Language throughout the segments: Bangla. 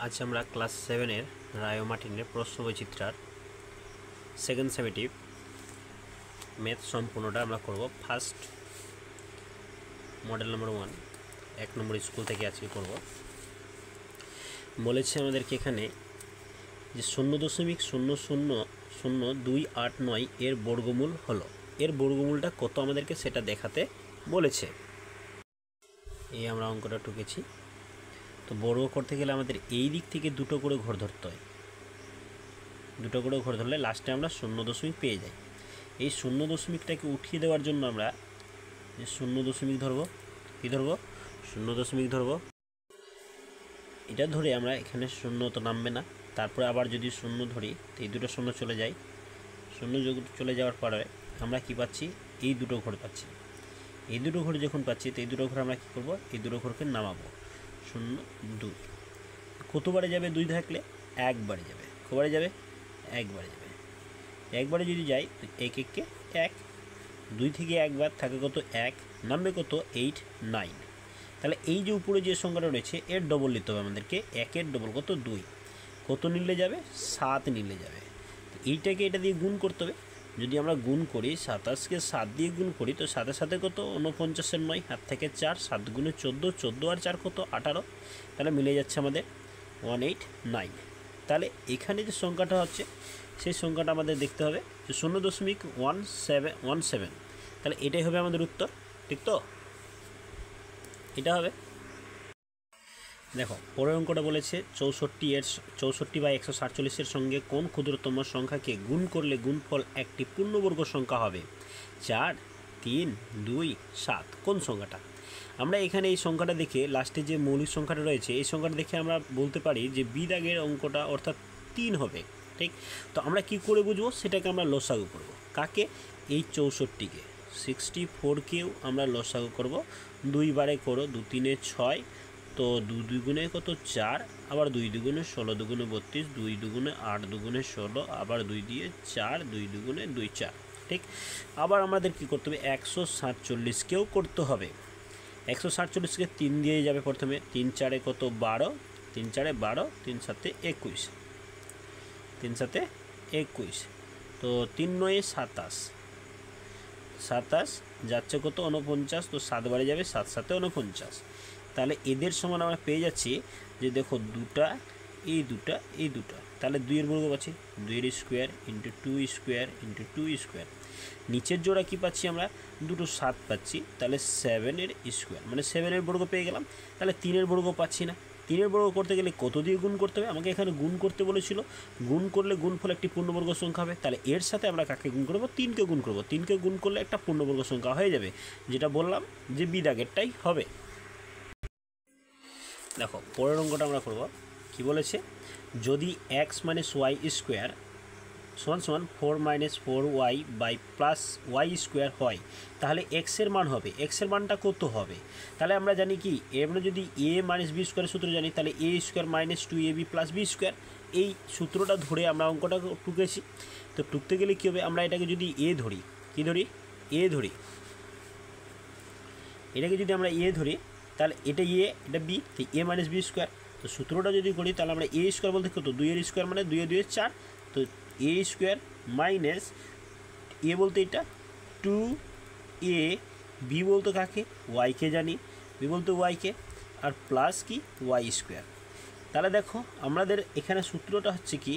আজ আমরা ক্লাস 7-এর রায় ও মার্টিনের প্রশ্নবৈচিত্র্যার সেকেন্ড সেমেটিভ ম্যাথ সম্পূর্ণটা আমরা করব। ফার্স্ট মডেল নাম্বার 1 1 নম্বর স্কুল থেকে আজকে করব। বলেছে আমাদেরকে এখানে যে 0.000289 এর বর্গমূল হলো। এর বর্গমূলটা কত আমাদেরকে সেটা দেখাতে বলেছে। এই আমরা অঙ্কটা টুকেছি। তো বর্গ করতে গেলে আমাদের এই দিক থেকে দুটো করে ঘর ধরতে হয়। দুটো করে ঘর ধরলে লাস্টে আমরা 0 পেয়ে যাই। এই 0টাকে উঠিয়ে দেওয়ার জন্য আমরা 0 ধরবো। কী ধরবো? 0 ধরবো। এটা ধরে আমরা এখানে 0 তো নামবে না, তারপরে আবার যদি 0 ধরি তো এই দুটো 0 চলে যায়। 0 চলে যাওয়ার পরে আমরা কি পাচ্ছি? এই দুটো ঘর পাচ্ছি। এই দুটো ঘর যখন পাচ্ছি তো এই দুটো ঘর আমরা কী করবো? এই দুটো ঘরকে নামাবো। 0 2 কতবারে যাবে? 2 থাকলে একবারে যাবে। কবারে যাবে? একবারে যাবে। একবারে যদি যাই তো 1 1 1, 2 থেকে একবার থাকে কত? 1, নামবে কত? 8 9। তাহলে এই যে উপরে যে সংখ্যাটা রয়েছে এর ডবল নিতে হবে আমাদেরকে। 1-এর ডবল কত? 2। কত নিলে যাবে? 7 নিলে যাবে। এইটাকে এটা দিয়ে গুণ করতে হবে। যদি আমরা গুণ করি 27কে 7 দিয়ে গুণ করি তো সাথে সাথে কত? 49-এর 9, হাত থেকে 4, 7 গুণে 14, 14 আর 4 কত? 18। তাহলে মিলে যাচ্ছে আমাদের 189। তাহলে এখানে যে সংখ্যাটা হচ্ছে সেই সংখ্যাটা আমাদের দেখতে হবে যে 0.1717। তাহলে এটাই হবে আমাদের উত্তর, ঠিক তো? এটা হবে। দেখো পরের অঙ্কটা বলেছে 64/147-এর সঙ্গে কোন ক্ষুদ্রতম সংখ্যাকে গুণ করলে গুণফল একটি পূর্ণবর্গ সংখ্যা হবে? 4 3 2 7। কোন সংখ্যাটা? আমরা এখানে এই সংখ্যাটা দেখে লাস্টে যে মৌলিক সংখ্যাটা রয়েছে এই সংখ্যাটা দেখে আমরা বলতে পারি যে বি দাগের অঙ্কটা অর্থাৎ 3 হবে, ঠিক? তো আমরা কি করে বুঝবো? সেটাকে আমরা লসাগু করব। কাকে? এই 64কে। 64কেও আমরা লসাগু করব। 2 বারে করো, 2 3 6, তো 2 2 কত? 4, আবার 2 2 16, 2 32, 2 2 8, 2 16, আবার 2 দিয়ে 4, 2 2 2 4, ঠিক? আবার আমাদের কি করতে হবে? 147কেও করতে হবে। 147কে 3 দিয়ে যাবে প্রথমে। 3 4 কত? 12, 3 4 12, 3 7 21, 3 7 21, তো 3 9 27, 27 যাচ্ছে কত? 49, তো 7 বারে যাবে, 7 7 49। তাহলে এদের সমান আমরা পেয়ে যাচ্ছি যে দেখো দুটা, এই দুটা, এই দুটা। তাহলে 2-এর বর্গ পাচ্ছি 2-এর square into 2 square into 2 square. নিচের জোড়া কি পাচ্ছি আমরা? দুটো 7 পাচ্ছি। তাহলে 7-এর স্কোয়ার মানে 7-এর বর্গ পেয়ে গেলাম। তাহলে 3-এর বর্গ পাচ্ছি না। 3-এর বর্গ করতে গেলে কত দিয়ে গুণ করতে হবে? আমাকে এখানে গুণ করতে বলেছিল। গুণ করলে গুণফল একটি পূর্ণবর্গ সংখ্যা হবে। তাহলে এর সাথে আমরা কাকে গুণ করবো? 3কে গুণ করবো। 3কে গুণ করলে একটা পূর্ণবর্গ সংখ্যা হয়ে যাবে, যেটা বললাম যে বি দাগেরটাই হবে। দেখো পরের অঙ্কটা আমরা করব। কি বলেছে? যদি x - y স্কোয়ার সমান 4 - 4y প্লাস y স্কোয়ার হয় তাহলে এক্সের মান হবে। এক্সের মানটা কত হবে? তাহলে আমরা জানি কি, আমরা যদি a - b স্কোয়ারের সূত্র জানি তাহলে a square minus 2ab plus b square. এই সূত্রটা ধরে আমরা অঙ্কটা টুকেছি। তো টুকতে গেলে কী হবে? আমরা এটাকে যদি a ধরি, কী ধরি? a ধরি। এটাকে যদি আমরা a ধরি তাহলে এটা a, এটা b, তো a মাইনাস বি স্কোয়ার। তো সূত্রটা যদি করি তাহলে আমরা a স্কোয়ার বলতে কত? 2-এর স্কোয়ার মানে 2 2 4, তো a স্কোয়ার মাইনাস a বলতে এটা 2a, b বলতে কাকে? y-কে জানি, b বলতে y-কে, আর প্লাস কি? y square. তাহলে দেখো আমাদের এখানে সূত্রটা হচ্ছে কি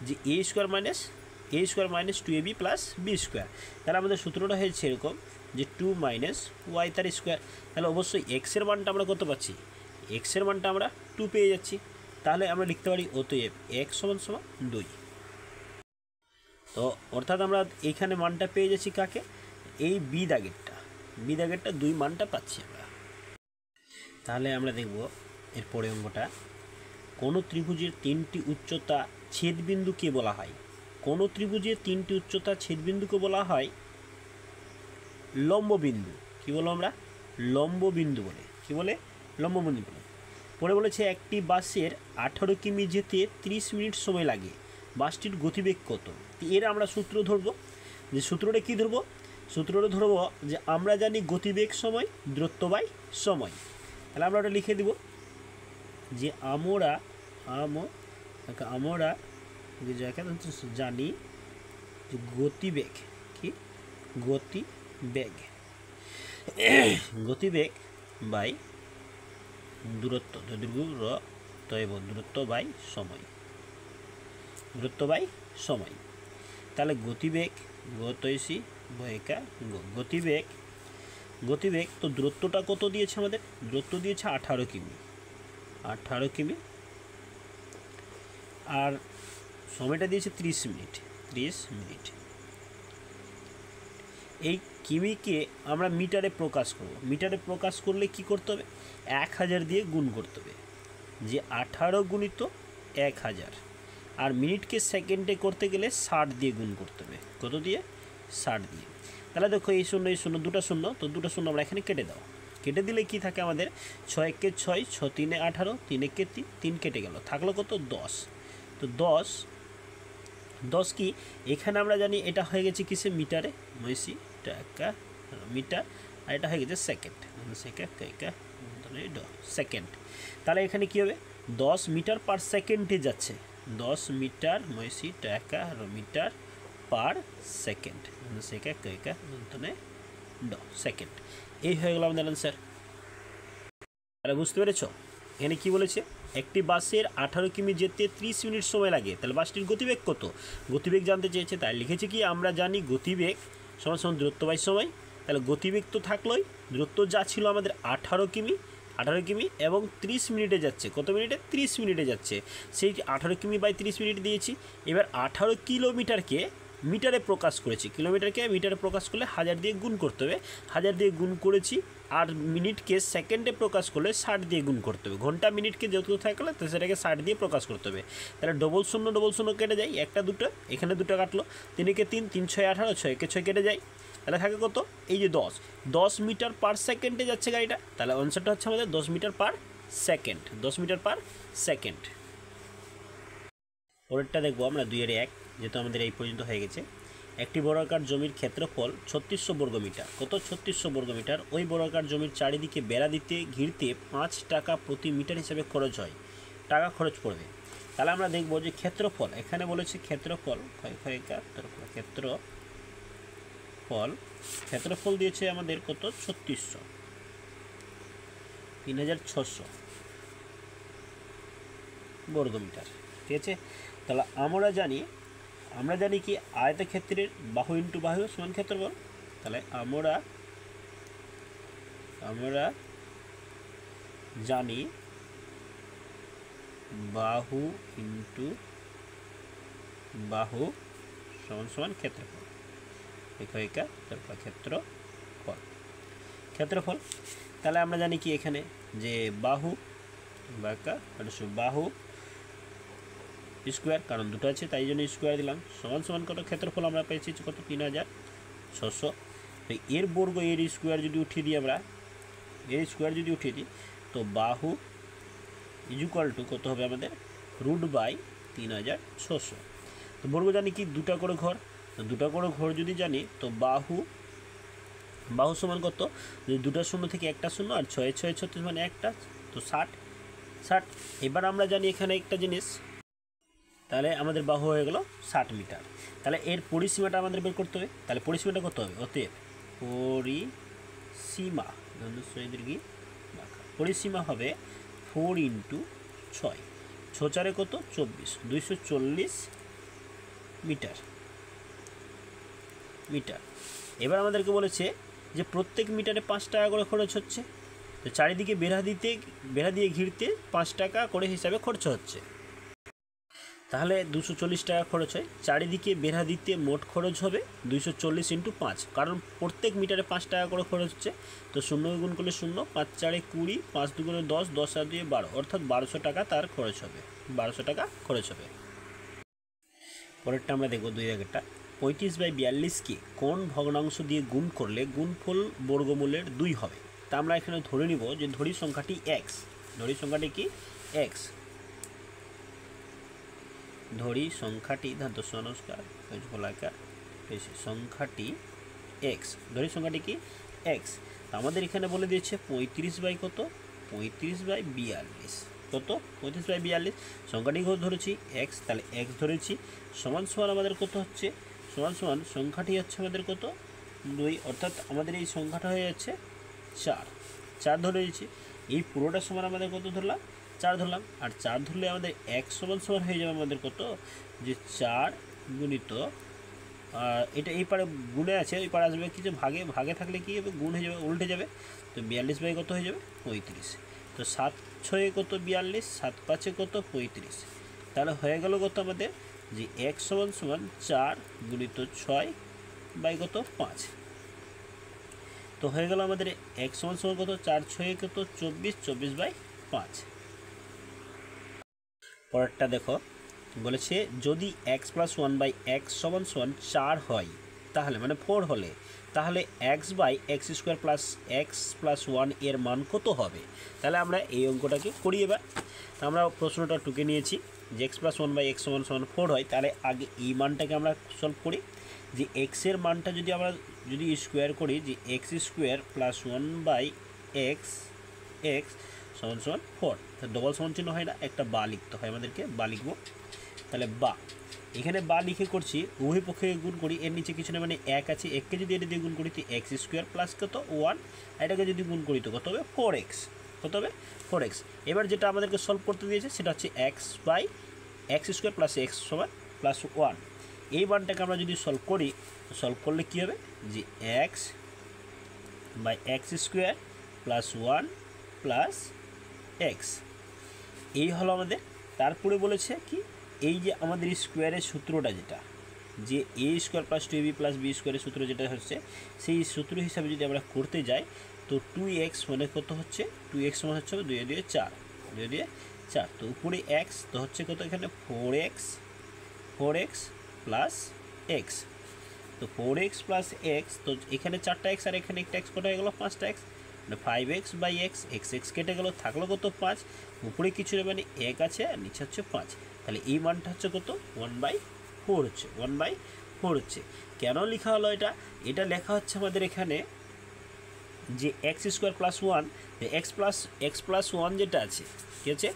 যে a square minus 2ab plus b square. তাহলে আমাদের সূত্রটা হয়েছে এরকম যে 2 মাইনাস y তার স্কোয়ার। তাহলে অবশ্যই এক্সের মানটা আমরা কত পাচ্ছি? এক্সের মানটা আমরা 2 পেয়ে যাচ্ছি। তাহলে আমরা লিখতে পারি অতএব x = 2। তো অর্থাৎ আমরা এইখানে মানটা পেয়ে যাচ্ছি কাকে? এই বি দাগেরটা। 2 মানটা পাচ্ছি আমরা। তাহলে আমরা দেখব এরপরে অঙ্কটা। কোনো ত্রিভুজের 3টি উচ্চতা ছেদবিন্দুকে বলা হয়? কোনো ত্রিভুজের 3টি উচ্চতা ছেদবিন্দুকে বলা হয় লম্ববিন্দু। কি বলো আমরা? লম্ববিন্দু বলে। কি বলে? লম্ববিন্দু বলে। পরে বলেছে একটি বাসের 18 কিমি যেতে 30 মিনিট সময় লাগে, বাসটির গতিবেগ কত? এর আমরা সূত্র ধরবো। যে সূত্রটা কি ধরবো? সূত্রটা ধরবো যে আমরা জানি গতিবেগ সময় দূরত্ব বাই সময়। তাহলে আমরা ওটা লিখে দেব যে আমরা আমরা যাকে জানি যে গতিবেগ কি গতিবেগ গতিবেগ বাই দূরত্ব দীর্ঘ র তৈব দূরত্ব বাই সময় তাহলে গতিবেগ গতৈসি বয়কা গতিবেগ তো দূরত্বটা কত দিয়েছে আমাদের? দূরত্ব দিয়েছে 18 কিমি আর সময়টা দিয়েছে 30 মিনিট। এই কিমিকে আমরা মিটারে প্রকাশ করব। মিটারে প্রকাশ করলে কি করতে হবে? 1000 দিয়ে গুণ করতে হবে, যে 18 গুণিত 1000। আর মিনিটকে সেকেন্ডে করতে গেলে 60 দিয়ে গুণ করতে হবে। কত দিয়ে? 60 দিয়ে। তাহলে দেখো এই শূন্য দুটো শূন্য, তো দুটো শূন্য আমরা এখানে কেটে দাও। কেটে দিলে কি থাকে আমাদের? 6 একে 6, 6 3 18, 3 একে 3 কেটে গেল, থাকলো কত? 10। তো 10 কি এখানে আমরা জানি এটা হয়ে গেছে কিসে? মিটারে, ময়সি টাকা মিটার, আর এটা হয়ে গেছে সেকেন্ড। সেকেন্ড। তাহলে এখানে কি হবে? 10 মিটার পার সেকেন্ডে যাচ্ছে। 10 মিটার ময়সি টাকা মিটার পার সেকেন্ড। সেকেন্ড। এই হয়ে গেল আমাদের অ্যান্সার। তাহলে বুঝতে পেরেছ এখানে কি বলেছে? একটি বাসের 18 কিমি যেতে 30 মিনিট সময় লাগে। তাহলে বাসটির গতিবেগ কত? গতিবেগ জানতে চেয়েছে, তাই লিখেছে কি আমরা জানি গতিবেগ সমান দূরত্ব বাই সময়। তাহলে গতিবেগ তো থাকলোই, দূরত্ব যা ছিল আমাদের 18 কিমি এবং 30 মিনিটে যাচ্ছে। কত মিনিটে? 30 মিনিটে যাচ্ছে। সেই 18 কিমি বাই 30 মিনিট দিয়েছি। এবার 18 কিলোমিটারকে মিটারে প্রকাশ করেছি। কিলোমিটারকে মিটারে প্রকাশ করলে 1000 দিয়ে গুণ করতে হবে। 1000 দিয়ে গুণ করেছি। আর মিনিটকে সেকেন্ডে প্রকাশ করলে 60 দিয়ে গুণ করতে হবে। ঘন্টা মিনিটকে যেহেতু থাকলে তো সেটাকে 60 দিয়ে প্রকাশ করতে হবে। তাহলে ডবল শূন্য কেটে যায়, একটা দুটো, এখানে দুটো কাটলো। 3 একে 3, 3 6 18, 6 একে 6 কেটে যায়। তাহলে থাকে কত? এই যে 10 মিটার পার সেকেন্ডে যাচ্ছে গাড়িটা। তাহলে অ্যান্সারটা হচ্ছে আমাদের 10 মিটার পার সেকেন্ড। পরেরটা দেখবো আমরা 2 এর 1, যেহেতু আমাদের এই পর্যন্ত হয়ে গেছে। একটি বর্গাকার জমির ক্ষেত্রফল 3600 বর্গমিটার। কত? 3600 বর্গমিটার। ওই বর্গাকার জমির চারিদিকে বেড়া দিতে ঘিরতে 5 টাকা প্রতি মিটার হিসেবে খরচ পড়বে। তাহলে আমরা দেখব যে ক্ষেত্রফল, এখানে বলেছে ক্ষেত্রফল দিয়েছে আমাদের কত? 3600 বর্গমিটার। ঠিক আছে। তাহলে আমরা জানি কি আয়তক্ষেত্রের বাহু ইন্টু বাহু সমান ক্ষেত্রফল। তাহলে আমরা জানি বাহু ইন্টু বাহু সমান ক্ষেত্রফল। ক্ষেত্রফল। তাহলে আমরা জানি কি এখানে যে বাহু স্কোয়ার, কারণ দুটো আছে তাই জন্য স্কোয়ার দিলাম, সমান কত? ক্ষেত্রফল আমরা পেয়েছি কত? 3600। তো এর বর্গ এর স্কোয়ার যদি উঠিয়ে দিই তো বাহু ইজুকাল টু কত হবে আমাদের? √/3600। তো বর্গ জানি কি দুটা করে ঘর, তো দুটা করে ঘর যদি জানি তো বাহু সমান কত? যদি দুটা শূন্য থেকে একটা শূন্য, আর 6 6 36 মানে একটা, তো 60। এবার আমরা জানি এখানে একটা জিনিস, তাহলে আমাদের বাহু হয়ে গেল 60 মিটার। তাহলে এর পরিসীমাটা আমাদের বের করতে হবে। তাহলে পরিসীমাটা কত হবে? অতএব পরিসীমা হবে 4 × 6, 6 4 কত? 24, 240 মিটার। এবার আমাদেরকে বলেছে যে প্রত্যেক মিটারে 5 টাকা করে খরচ হচ্ছে। তো চারিদিকে বেড়া দিয়ে ঘিরতে 5 টাকা করে হিসাবে খরচ হচ্ছে। তাহলে 240 টাকা খরচ হয়। চারিদিকে বেড়া দিতে মোট খরচ হবে 240 × 5, কারণ প্রত্যেক মিটারে 5 টাকা করে খরচ হচ্ছে। তো 0 গুণ করলে 0, 5 4 20, 5 2 10, 10 আর 2 12, অর্থাৎ 1200 টাকা তার খরচ হবে। পরেরটা আমরা দেখব 2 আগেরটা। 35/42কে কোন ভগ্নাংশ দিয়ে গুণ করলে গুণফল বর্গমূলের 2 হবে? তা আমরা এখানে ধরে নিব যে ধরি সংখ্যাটি x। ধরি সংখ্যাটি কি? x। ধরি সংখ্যাটি সংখ্যাটি x। ধরি সংখ্যাটি কি? x। আমাদের এখানে বলে দিয়েছে 35 বাই কত? 35/42। কত 35/42 সংখ্যাটি ধরেছি x, তাহলে x ধরেছি সমান সমান আমাদের কত হচ্ছে সমান সমান সংখ্যাটি হচ্ছে আমাদের কত 2, অর্থাৎ আমাদের এই সংখ্যাটা হয়ে যাচ্ছে 4 ধরে নিয়েছি। এই পুরোটা সমান আমাদের কত ধরলাম 4 ধরলাম, আর 4 ধরলে আমাদের x সমান সমান হয়ে যাবে আমাদের কত যে 4 গুণিত এটা এই পারে গুণে আছে, ওই পারে আসবে কিছু ভাগে, ভাগে থাকলে কী হবে গুণ হয়ে যাবে, উল্টে যাবে। তো 42 কত হয়ে যাবে 35। তো 7 6 কত 42, 7 5 কত 35। তাহলে হয়ে গেল কত আমাদের যে x সমান সমান 4 গুণিত 6 বাই কত 5। তো হয়ে গেল আমাদের x সমান সমান কত 4 6 কত 24, 24/5। পরেরটা দেখো বলেছে যদি x + 1/x সমান সমান 4 হয় তাহলে মানে 4 হলে তাহলে x/x² + x + 1 এর মান কত হবে। তাহলে আমরা এই অঙ্কটাকে করি এবার। আমরা প্রশ্নটা টুকে নিয়েছি যে x + 1/x সমান সমান 4 হয়, তাহলে আগে এই মানটাকে আমরা সলভ করি যে x এর মানটা যদি স্কোয়ার করি যে x² + 1/x x সমান সমান 4, ডবল সমান চিহ্ন হয় না, একটা বা লিখতে হয় আমাদেরকে, বা লিখবো। তাহলে বা এখানে বা লিখে করছি উভয় পক্ষে গুণ করি, এর নিচে কিছু না মানে 1 আছে, 1কে যদি এটা দিয়ে গুণ করি তো x² প্লাস কত 1, এটাকে যদি গুণ করি তো কত হবে 4x, কত হবে 4x। এবার যেটা আমাদেরকে সলভ করতে দিয়েছে সেটা হচ্ছে x/x² + x সমান +1। এই মানটাকে আমরা যদি সলভ করি, সলভ করলে কী হবে যে x/x² + 1 + x, এই হলো আমাদের। তারপরে বলেছে কি এই যে আমাদের স্কোয়ারের সূত্রটা যেটা যে a² + 2ab + b² এর সূত্র যেটা হচ্ছে সেই সূত্র হিসাবে যদি আমরা করতে যাই তো 2x মানে কত হচ্ছে 2x সমান হচ্ছে 2 2 4, 2 2 4। তো উপরে x তো হচ্ছে কত এখানে 4x + x। তো 4x + x, তো এখানে 4টা x আর এখানে একটা x, কত হয়ে গেল 5টা x, মানে 5x/x, x কেটে গেল, থাকলো কত 5, উপরে কিছু মানে 1 আছে আর নিচে হচ্ছে 5। তাহলে এই মানটা হচ্ছে কত 1/4 হচ্ছে, 1/4 হচ্ছে। কেন লেখা হলো এটা, এটা লেখা হচ্ছে আমাদের এখানে যে x² + 1, x + 1 যেটা আছে কী আছে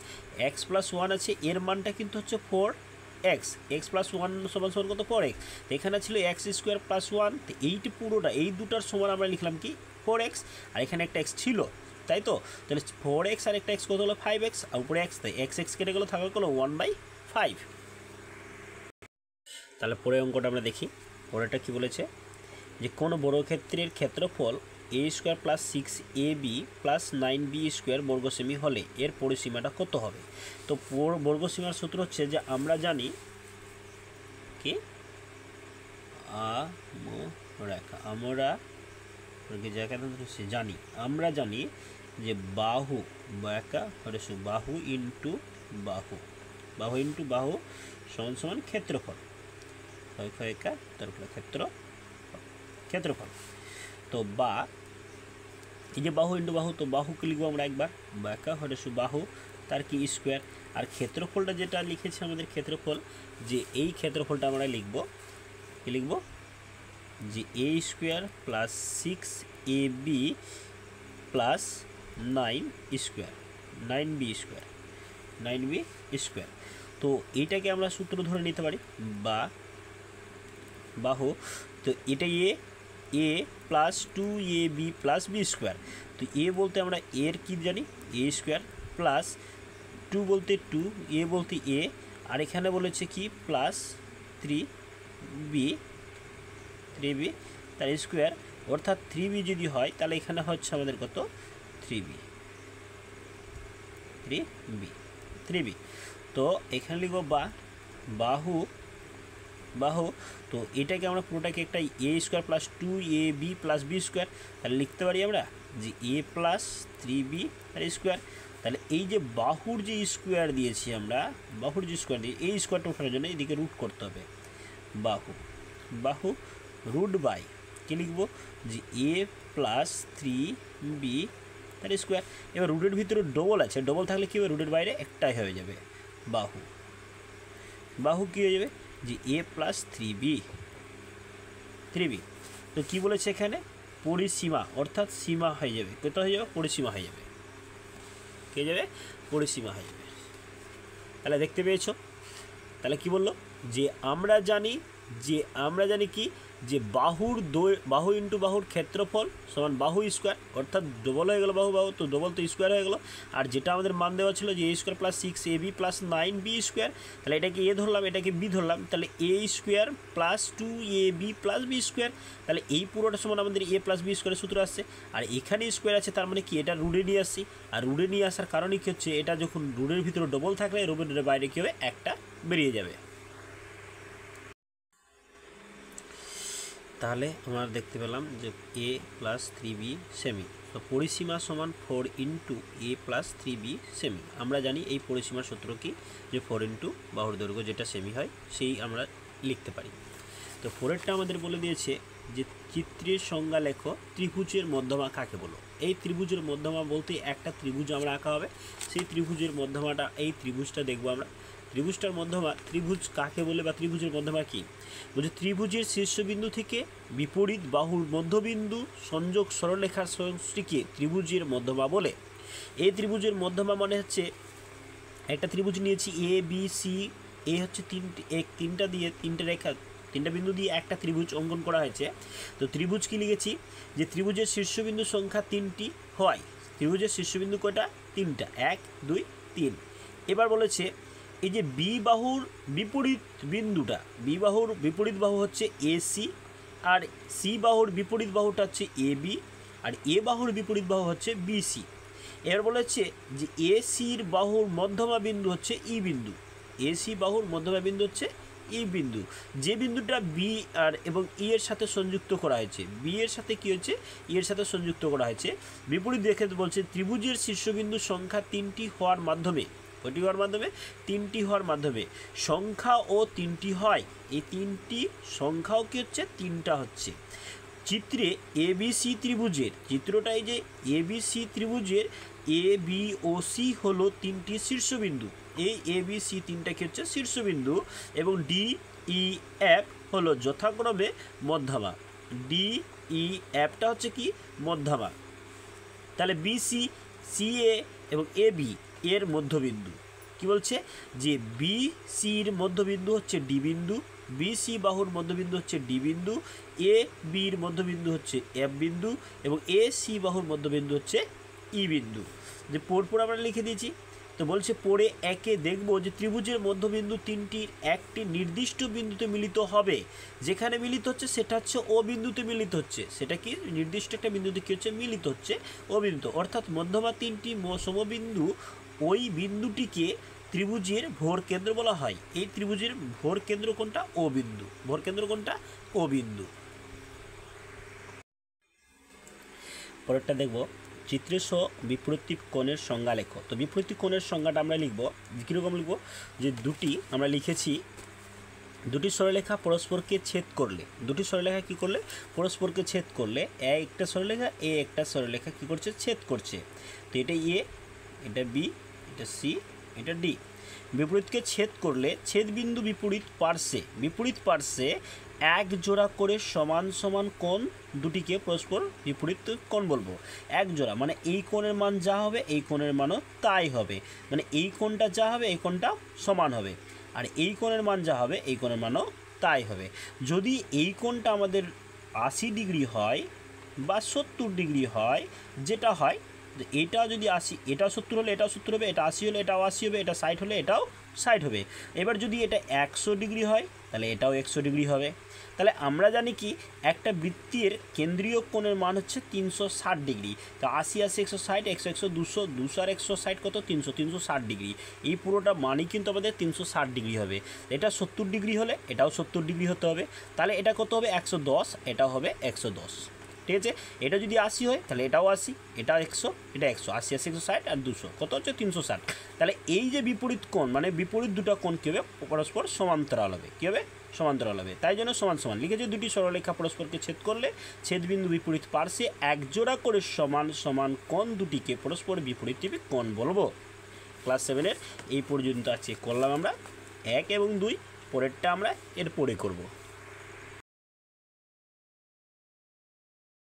x + 1 আছে, এর মানটা কিন্তু হচ্ছে 4x, x + 1 সমান সমান কত 4x। তো এখানে ছিল x² + 1, তো এইটি পুরোটা এই দুটার সমান আমরা লিখলাম কি 4x, আর এখানে একটা x ছিল, তাই তো। তাহলে 4x আর একটা x কত হলো 5x, আর উপরে x, তাই x কেটে গেলো, থাকলো হলো 1/5। তাহলে পরে অঙ্কটা আমরা দেখি। পরেরটা কি বলেছে যে কোনো বর্গক্ষেত্রের ক্ষেত্রফল a² + 6ab + 9b² বর্গ সেমি হলে এর পরিসীমাটা কত হবে। তো বর্গসীমার সূত্র হচ্ছে যে আমরা জানি কি আমরা জানি যে বাহু ইন্টু বাহু সমান সমান ক্ষেত্রফল, ক্ষেত্রফল। তো বা এই যে বাহু ইন্টু বাহু, তো বাহুকে লিখবো আমরা একবার বাহু তার কি স্কোয়ার, আর ক্ষেত্রফলটা যেটা লিখেছে আমাদের ক্ষেত্রফল, যে এই ক্ষেত্রফলটা আমরা লিখবো কি লিখবো যে a² + 6ab + 9b²। তো এইটাকে আমরা সূত্র ধরে নিতে পারি বা বাহু, তো এটা a + 2ab + b²। তো a বলতে আমরা এর কি জানি a² প্লাস 2 বলতে 2, a বলতে a, আর এখানে বলেছে কি প্লাস 3b তার স্কোয়ার, অর্থাৎ 3b যদি হয় তাহলে এখানে হচ্ছে আমাদের কত 3b। তো এখানে লিখব বাহু, তো এটাকে আমরা পুরোটাকে একটা a² + 2ab + b², তাহলে লিখতে পারি আমরা যে a + 3b তার স্কোয়ার। তাহলে এই যে বাহুর যে স্কোয়ার দিয়েছি আমরা, এই স্কোয়ারটা ওঠানোর জন্য এদিকে রুট করতে হবে, বাহু রুট বাই কী লিখবো যে a + 3b তার স্কোয়ার। এবার রুটের ভিতরে ডবল আছে, ডবল থাকলে কী হবে রুটের বাইরে একটাই হয়ে যাবে, বাহু কী হয়ে যাবে যে a + 3b। তো কী বলেছে এখানে পরিসীমা, অর্থাৎ সীমা হয়ে যাবে, কত হয়ে যাবে পরিসীমা হয়ে যাবে, কে যাবে পরিসীমা হয়ে যাবে। তাহলে দেখতে পেয়েছো, তাহলে কি বললো যে আমরা জানি কি যে বাহু ইন্টু বাহুর ক্ষেত্রফল সমান বাহু স্কোয়ার, অর্থাৎ ডবল হয়ে গেল বাহু তো ডবল তো স্কোয়ার হয়ে গেল। আর যেটা আমাদের মান দেওয়া ছিল যে a² + 6ab + 9b², তাহলে এটাকে a ধরলাম, এটাকে b ধরলাম, তাহলে a² + 2ab + b², তাহলে এই পুরোটা সমান আমাদের a + b² সূত্র আসছে। আর এখানে স্কোয়ার আছে, তার মানে কি এটা রুটে নিয়ে আসছি। আর রুটে নিয়ে আসার কারণে কি হচ্ছে, এটা যখন রুটের ভিতরে ডবল থাকলে রুটের বাইরে কী হবে, একটা বেরিয়ে যাবে। তাহলে আমরা দেখতে পেলাম যে a + 3b সেমি, তো পরিসীমা সমান 4 × a + 3b সেমি। আমরা জানি এই পরিসীমার সূত্র কি, যে 4 × বাহুর দৈর্ঘ্য যেটা সেমি হয় সেই আমরা লিখতে পারি। তো 4এরটা আমাদের বলে দিয়েছে যে চিত্রের সংজ্ঞা লেখো ত্রিভুজের মধ্যমা কাকে বলো। এই ত্রিভুজের মধ্যমা বলতে একটা ত্রিভুজ আমরা আঁকা হবে, সেই ত্রিভুজের মধ্যমাটা এই ত্রিভুজটা দেখবো আমরা। ত্রিভুজটার মধ্যমা, ত্রিভুজ কাকে বলে বা ত্রিভুজের মধ্যমা কি, বলছে ত্রিভুজের শীর্ষবিন্দু থেকে বিপরীত বাহুর মধ্যবিন্দু সংযোগ সরলরেখার সমষ্টিকে ত্রিভুজের মধ্যমা বলে। এই ত্রিভুজের মধ্যমা মানে হচ্ছে একটা ত্রিভুজ নিয়েছি এ বি সি, এ হচ্ছে তিনটা বিন্দু দিয়ে একটা ত্রিভুজ অঙ্কন করা হয়েছে। তো ত্রিভুজ কি লিখেছি, যে ত্রিভুজের শীর্ষবিন্দু সংখ্যা 3টি হয়। ত্রিভুজের শীর্ষবিন্দু কয়টা, 3টা, 1 2 3। এবার বলেছে এই যে বি বাহুর বিপরীত বিন্দুটা, বি বাহুর বিপরীত বাহু হচ্ছে এসি, আর সি বাহুর বিপরীত বাহুটা হচ্ছে এ বি, আর এ বাহুর বিপরীত বাহু হচ্ছে বিসি। এবার বলেছে যে এসির বাহুর মধ্যমা বিন্দু হচ্ছে ই বিন্দু, এসি বাহুর মধ্যমা বিন্দু হচ্ছে ই বিন্দু, যে বিন্দুটা বি আর এবং ই এর সাথে সংযুক্ত করা হয়েছে, বি এর সাথে কি হচ্ছে, ই এর সাথে সংযুক্ত করা হয়েছে। বিপরীত দেখে বলছে ত্রিভুজের শীর্ষবিন্দু সংখ্যা 3টি হওয়ার মাধ্যমে, কয়টি হওয়ার মাধ্যমে, 3টি হওয়ার মাধ্যমে সংখ্যা ও 3টি হয়। এই 3টি সংখ্যাও কি হচ্ছে, 3টা হচ্ছে। চিত্রে এবিসি ত্রিভুজের, চিত্রটা এই যে এবিসি ত্রিভুজের এ বি ও সি হলো 3টি শীর্ষবিন্দু, এই এ বি সি 3টা কি হচ্ছে শীর্ষবিন্দু, এবং ডি ই এফ হলো যথাক্রমে মধ্যমা, ডি ই এফটা হচ্ছে কি মধ্যমা। তাহলে বিসি, সিএ এবং এ বি এর মধ্যবিন্দু কি বলছে, যে বি সির মধ্যবিন্দু হচ্ছে ডি বিন্দু, বিসি বাহুর মধ্যবিন্দু হচ্ছে ডি বিন্দু, এ বির মধ্যবিন্দু হচ্ছে এফ বিন্দু, এবং এ সি বাহুর মধ্যবিন্দু হচ্ছে ই বিন্দু। যে পরপর আমরা লিখে দিয়েছি। তো বলছে পরে একে দেখবো যে ত্রিভুজের মধ্যবিন্দু 3টির একটি নির্দিষ্ট বিন্দুতে মিলিত হবে। যেখানে মিলিত হচ্ছে সেটা হচ্ছে ও বিন্দুতে মিলিত হচ্ছে, সেটা কি নির্দিষ্ট একটা বিন্দুতে কি হচ্ছে, মিলিত হচ্ছে ও বিন্দু, অর্থাৎ মধ্যমা 3টি সমবিন্দু, ওই বিন্দুটিকে ত্রিভুজের ভোর কেন্দ্র বলা হয়। এই ত্রিভুজের ভোর কেন্দ্র কোনটা, ও বিন্দু, ভোর কেন্দ্র কোনটা, ও বিন্দু। পরেরটা দেখব চিত্রের সহ বিপরীত কোণের সংজ্ঞা লেখো। তো বিপরীত কোণের সংজ্ঞাটা আমরা লিখব, কীরকম লিখব, যে আমরা লিখেছি দুটি সরলরেখা পরস্পরকে ছেদ করলে, দুটি সরলরেখা কী করলে, পরস্পরকে ছেদ করলে, একটা সরলরেখা একটা সরলরেখা কী করছে, ছেদ করছে। তো এটা এ, এটা বি, এটা সি, এটা ডি। বিপরীতকে ছেদ করলে ছেদ বিন্দু বিপরীত পার্শ্বে এক জোড়া করে সমান সমান কোণ দুটিকে পরস্পর বিপরীত কোণ বলবো। এক জোড়া মানে এই কোণের মান যা হবে এই কোণের মানও তাই হবে, মানে এই কোণটা যা হবে এই কোণটা সমান হবে, আর এই কোণের মান যা হবে এই কোণের মানও তাই হবে। যদি এই কোণটা আমাদের 80 ডিগ্রি হয় বা 70 ডিগ্রি হয়, যেটা হয় এটা যদি 80, এটাও 70 হলে এটাও 70 হবে, এটা 80 হলে এটাও 80 হবে, এটা 60 হলে এটাও 60 হবে। এবার যদি এটা 100 ডিগ্রি হয় তাহলে এটাও 100 ডিগ্রি হবে। তাহলে আমরা জানি কি একটা বৃত্তের কেন্দ্রীয় কোণের মান হচ্ছে 360 ডিগ্রি। তো 80 80 160, 100 100 200, 200 আর 160 কত, 300, 360 ডিগ্রি। এই পুরোটা মানই কিন্তু আমাদের 360 ডিগ্রি হবে। এটা 70 ডিগ্রি হলে এটাও 70 ডিগ্রি হতে হবে। তাহলে এটা কত হবে, 110, এটাও হবে 110। ঠিক আছে, এটা যদি 80 হয় তাহলে এটাও 80, এটা 100, এটা 100, 80 80 160 আর 200 কত হচ্ছে 360। তাহলে এই যে বিপরীত কোণ মানে বিপরীত দুটো কোণ কী হবে, পরস্পর সমান্তরাল হবে। কী হবে, সমান্তরাল হবে। তাই জন্য সমান সমান লিখেছে, দুটি সরলরেখা পরস্পরকে ছেদ করলে ছেদবিন্দু বিপরীত পার্শ্বে একজোড়া করে সমান সমান কোণ দুটিকে পরস্পর বিপরীত কোণ বলবো। ক্লাস 7-এর এই পর্যন্ত আছে করলাম আমরা 1 এবং 2, পরেরটা আমরা এর পরে করব।